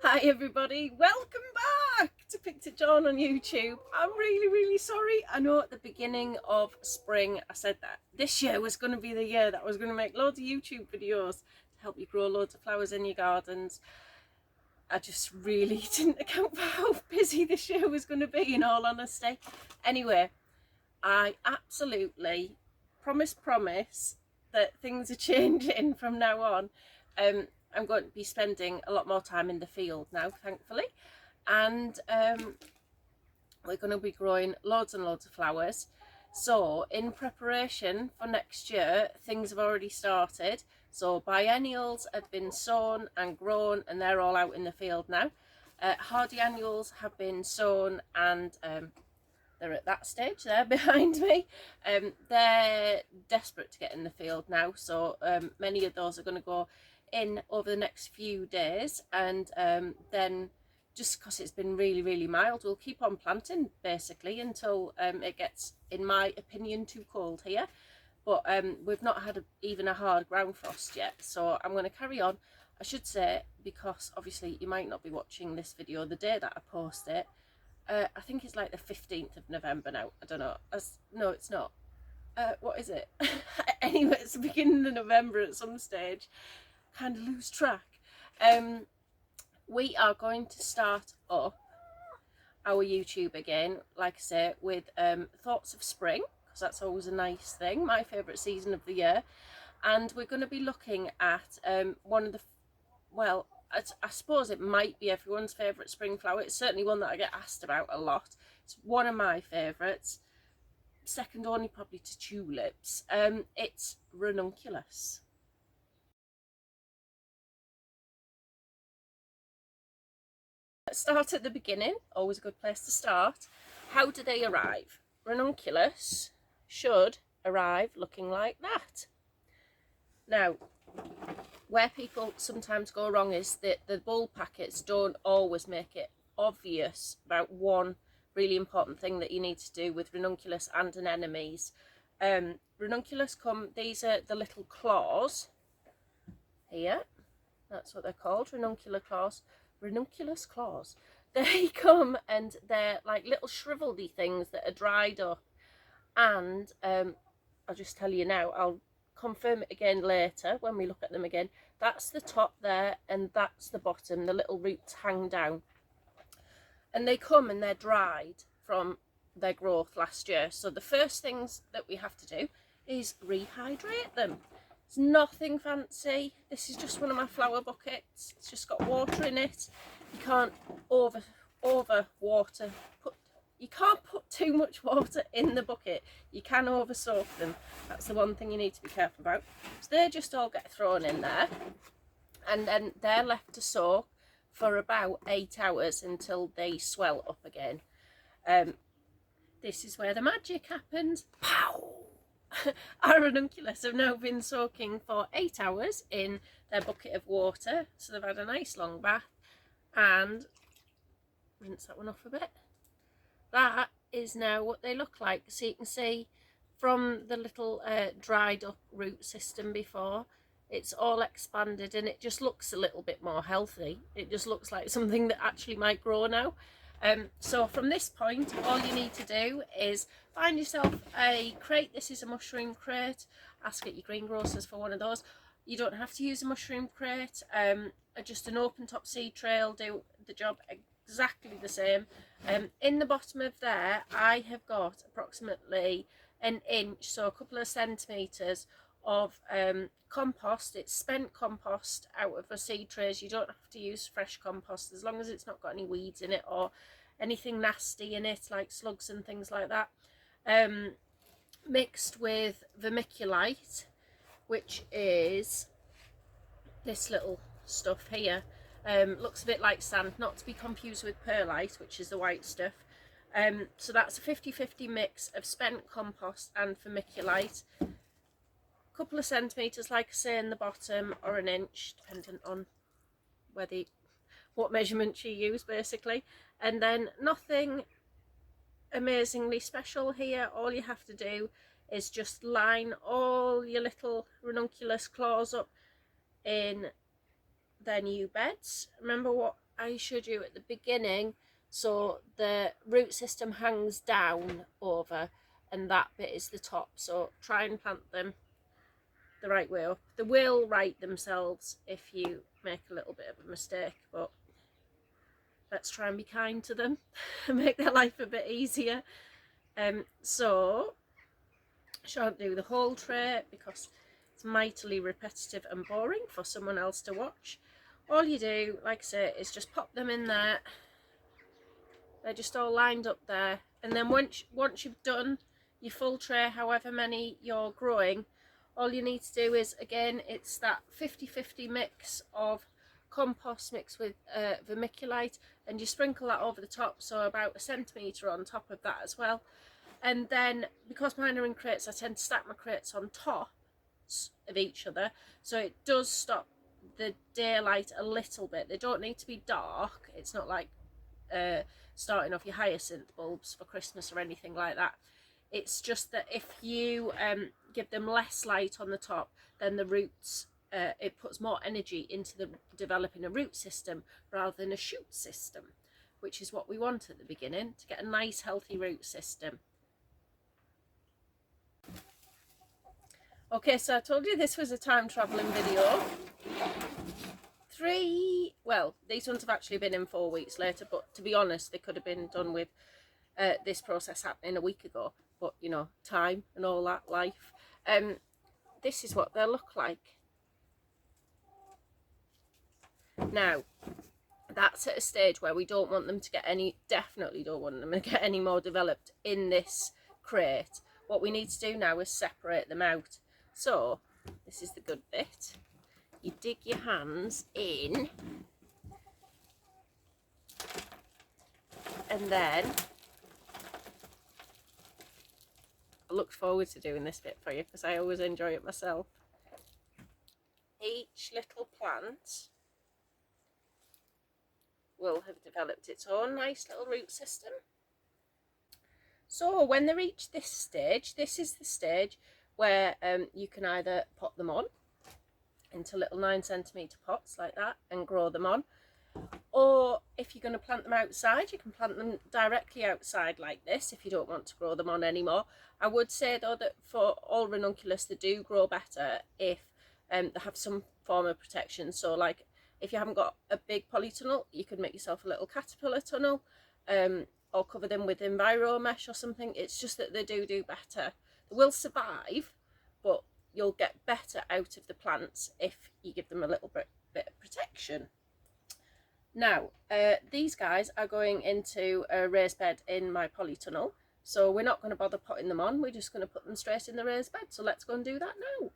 Hi everybody, welcome back to Picture John on YouTube. I'm really sorry. I know at the beginning of spring I said that this year was going to be the year that I was going to make loads of YouTube videos to help you grow loads of flowers in your gardens. I just really didn't account for how busy this year was going to be, in all honesty. Anyway, I absolutely promise that things are changing from now on. I'm going to be spending a lot more time in the field now, thankfully, and we're going to be growing loads and loads of flowers. So in preparation for next year, things have already started. So biennials have been sown and grown and they're all out in the field now. Hardy annuals have been sown and they're at that stage there behind me. They're desperate to get in the field now, so many of those are going to go in over the next few days, and then just because it's been really mild, we'll keep on planting basically until it gets, in my opinion, too cold here. But we've not had even a hard ground frost yet, so I'm going to carry on. I should say, because obviously you might not be watching this video the day that I post it. I think it's like the 15th of November now. I don't know. No, it's not. What is it? Anyway, it's the beginning of November at some stage. Kind of lose track. We are going to start up our YouTube again, like I say, with thoughts of spring, because that's always a nice thing. My favourite season of the year. And we're going to be looking at one of the, well, I suppose it might be everyone's favourite spring flower. It's certainly one that I get asked about a lot. It's one of my favourites, second only probably to tulips. It's Ranunculus. Let's start at the beginning, always a good place to start. How do they arrive? Ranunculus should arrive looking like that. Now, where people sometimes go wrong is that the bulb packets don't always make it obvious about one really important thing that you need to do with Ranunculus and anemones. Ranunculus these are the little claws here, that's what they're called, Ranunculus claws. They come and they're like little shriveledy things that are dried up, and I'll just tell you now, I'll confirm it again later when we look at them again. That's the top there and that's the bottom. The little roots hang down and they come and they're dried from their growth last year. So the first things that we have to do is rehydrate them. It's nothing fancy. This is just one of my flower buckets. It's just got water in it. You can't over water. You can't put too much water in the bucket. You can over soak them. That's the one thing you need to be careful about. So they just all get thrown in there and then they're left to soak for about 8 hours until they swell up again. This is where the magic happens. Pow! Our Ranunculus have now been soaking for 8 hours in their bucket of water. So they've had a nice long bath, and rinse that one off a bit. That is now what they look like. So you can see from the little dried up root system before, it's all expanded and it just looks a little bit more healthy. It just looks like something that actually might grow now. So from this point, all you need to do is find yourself a crate. This is a mushroom crate. Ask at your greengrocers for one of those. You don't have to use a mushroom crate. Just an open top seed tray will do the job exactly the same. In the bottom of there, I have got approximately an inch, so a couple of centimetres of compost. It's spent compost out of the seed trays. You don't have to use fresh compost as long as it's not got any weeds in it or anything nasty in it like slugs and things like that. Mixed with vermiculite, which is this little stuff here. Looks a bit like sand, not to be confused with perlite, which is the white stuff. So that's a 50-50 mix of spent compost and vermiculite. Couple of centimetres, like I say, in the bottom, or an inch, depending on what measurements you use basically. And then nothing amazingly special here. All you have to do is just line all your little Ranunculus claws up in their new beds. Remember what I showed you at the beginning, so the root system hangs down over and that bit is the top, so try and plant them the right way up. They will right themselves if you make a little bit of a mistake, but let's try and be kind to them and make their life a bit easier. So I shan't do the whole tray because it's mightily repetitive and boring for someone else to watch. All you do, like I say, is just pop them in there. They're just all lined up there, and then once you've done your full tray, however many you're growing, all you need to do is, again, it's that 50-50 mix of compost mixed with vermiculite, and you sprinkle that over the top, so about 1 centimetre on top of that as well. And then, because mine are in crates, I tend to stack my crates on top of each other, so it does stop the daylight a little bit. They don't need to be dark. It's not like starting off your hyacinth bulbs for Christmas or anything like that. It's just that if you give them less light on the top, then the roots, it puts more energy into the developing a root system rather than a shoot system, which is what we want at the beginning, to get a nice healthy root system. Okay, so I told you this was a time travelling video. Well, these ones have actually been in 4 weeks later, but to be honest, they could have been done with this process happening a week ago. But, you know, time and all that, life. This is what they'll look like. Now, that's at a stage where we don't want them to get definitely don't want them to get any more developed in this crate. What we need to do now is separate them out. So, this is the good bit. You dig your hands in, and then I looked forward to doing this bit for you because I always enjoy it myself. Each little plant will have developed its own nice little root system. So when they reach this stage, this is the stage where you can either pot them on into little 9 centimetre pots like that and grow them on, or if you're going to plant them outside, you can plant them directly outside like this if you don't want to grow them on anymore. I would say though that for all Ranunculus, they do grow better if they have some form of protection. So like if you haven't got a big polytunnel, you could make yourself a little caterpillar tunnel, or cover them with enviro mesh or something. It's just that they do better. They will survive, but you'll get better out of the plants if you give them a little bit of protection. Now, these guys are going into a raised bed in my polytunnel, so we're not going to bother putting them on. We're just going to put them straight in the raised bed. So let's go and do that now.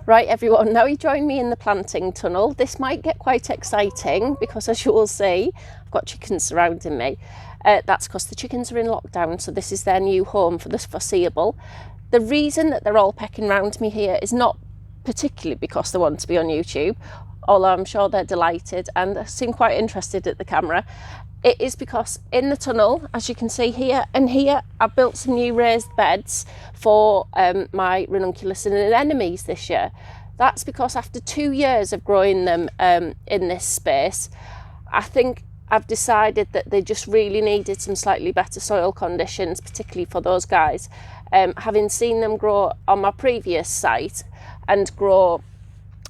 Right everyone, now you join me in the planting tunnel. This might get quite exciting because, as you will see, I've got chickens surrounding me. That's because the chickens are in lockdown, so this is their new home for the foreseeable. The reason that they're all pecking around me here is not particularly because they want to be on YouTube, although I'm sure they're delighted and seem quite interested at the camera. It is because in the tunnel, as you can see here and here, I've built some new raised beds for my Ranunculus and anemones this year. That's because after 2 years of growing them in this space, I think I've decided that they just really needed some slightly better soil conditions, particularly for those guys. Having seen them grow on my previous site and grow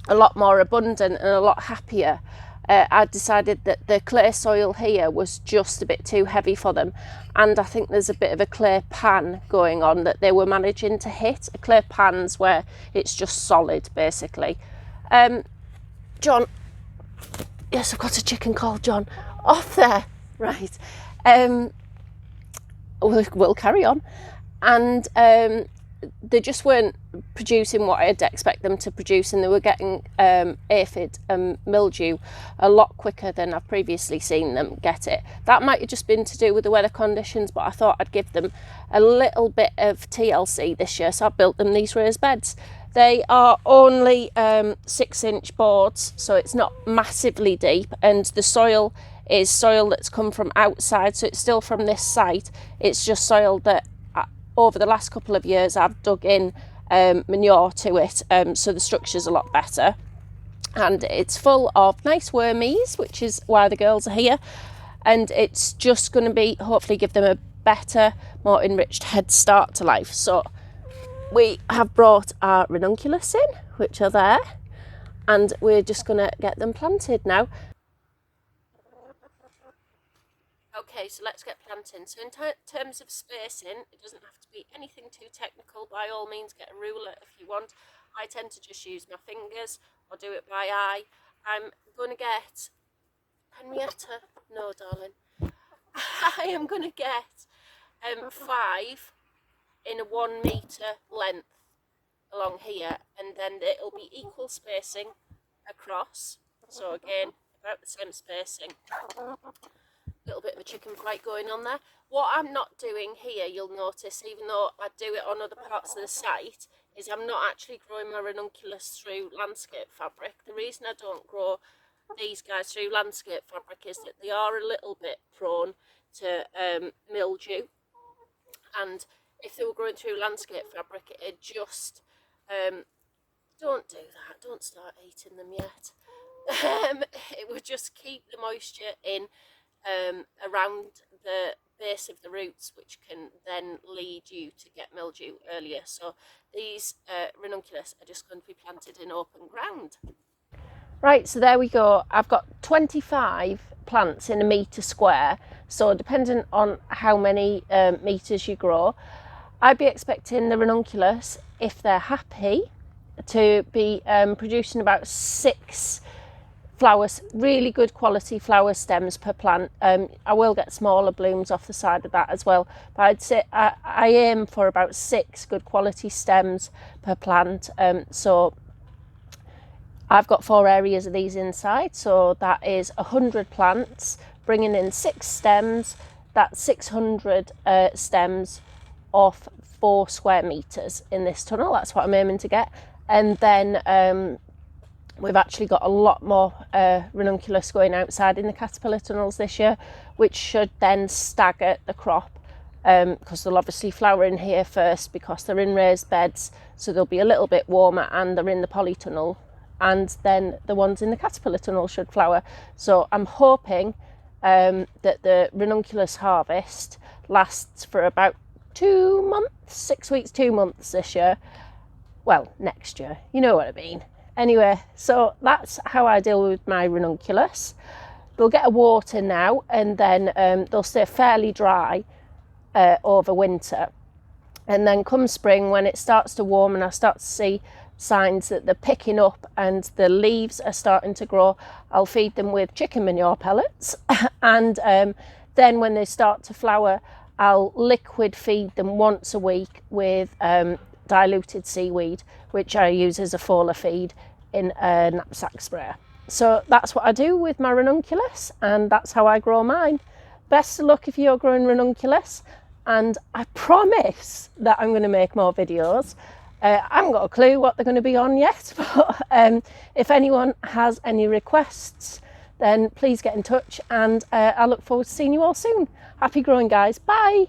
a lot more abundant and a lot happier, I decided that the clay soil here was just a bit too heavy for them, and I think there's a bit of a clay pan going on that they were managing to hit. A clay pan's where it's just solid basically. John, yes, I've got a chicken called John off there, right. We'll carry on. And they just weren't producing what I'd expect them to produce, and they were getting aphid and mildew a lot quicker than I've previously seen them get it. That might have just been to do with the weather conditions, but I thought I'd give them a little bit of TLC this year, so I built them these raised beds. They are only 6-inch boards, so it's not massively deep, and the soil is soil that's come from outside, so it's still from this site. It's just soil that over the last couple of years I've dug in manure to it, so the structure's a lot better. and it's full of nice wormies, which is why the girls are here, and it's just going to be hopefully give them a better, more enriched head start to life. So we have brought our Ranunculus in, which are there, and we're just going to get them planted now. Okay, so let's get planting. So in terms of spacing, it doesn't have to be anything too technical. By all means, get a ruler if you want. I tend to just use my fingers or do it by eye. I'm going to get, Henrietta, no darling, I am going to get 5 in a 1 metre length along here, and then it'll be equal spacing across. So again, about the same spacing. Little bit of a chicken fight going on there. What I'm not doing here, you'll notice, even though I do it on other parts of the site, is I'm not actually growing my Ranunculus through landscape fabric. The reason I don't grow these guys through landscape fabric is that they are a little bit prone to mildew, and if they were growing through landscape fabric, it just don't do that, don't start eating them yet. It would just keep the moisture in around the base of the roots, which can then lead you to get mildew earlier. So these Ranunculus are just going to be planted in open ground. Right, so there we go. I've got 25 plants in a metre square, so depending on how many metres you grow, I'd be expecting the Ranunculus, if they're happy, to be producing about 6 flowers, really good quality flower stems per plant. I will get smaller blooms off the side of that as well, but I'd say I aim for about 6 good quality stems per plant. So I've got 4 areas of these inside, so that is 100 plants, bringing in 6 stems. That's 600 stems off 4 square metres in this tunnel. That's what I'm aiming to get. And then we've actually got a lot more Ranunculus going outside in the caterpillar tunnels this year, which should then stagger the crop, because they'll obviously flower in here first because they're in raised beds, so they'll be a little bit warmer and they're in the polytunnel, and then the ones in the caterpillar tunnel should flower. So I'm hoping that the Ranunculus harvest lasts for about 2 months, 6 weeks, 2 months this year. Well, next year, you know what I mean. Anyway, so that's how I deal with my Ranunculus. They'll get a water now, and then they'll stay fairly dry over winter. And then come spring, when it starts to warm and I start to see signs that they're picking up and the leaves are starting to grow, I'll feed them with chicken manure pellets. And then when they start to flower, I'll liquid feed them once a week with diluted seaweed, which I use as a foliar feed in a knapsack sprayer. So that's what I do with my Ranunculus, and that's how I grow mine. Best of luck if you're growing Ranunculus, and I promise that I'm going to make more videos. I haven't got a clue what they're going to be on yet, but if anyone has any requests, then please get in touch, and I look forward to seeing you all soon. Happy growing, guys. Bye.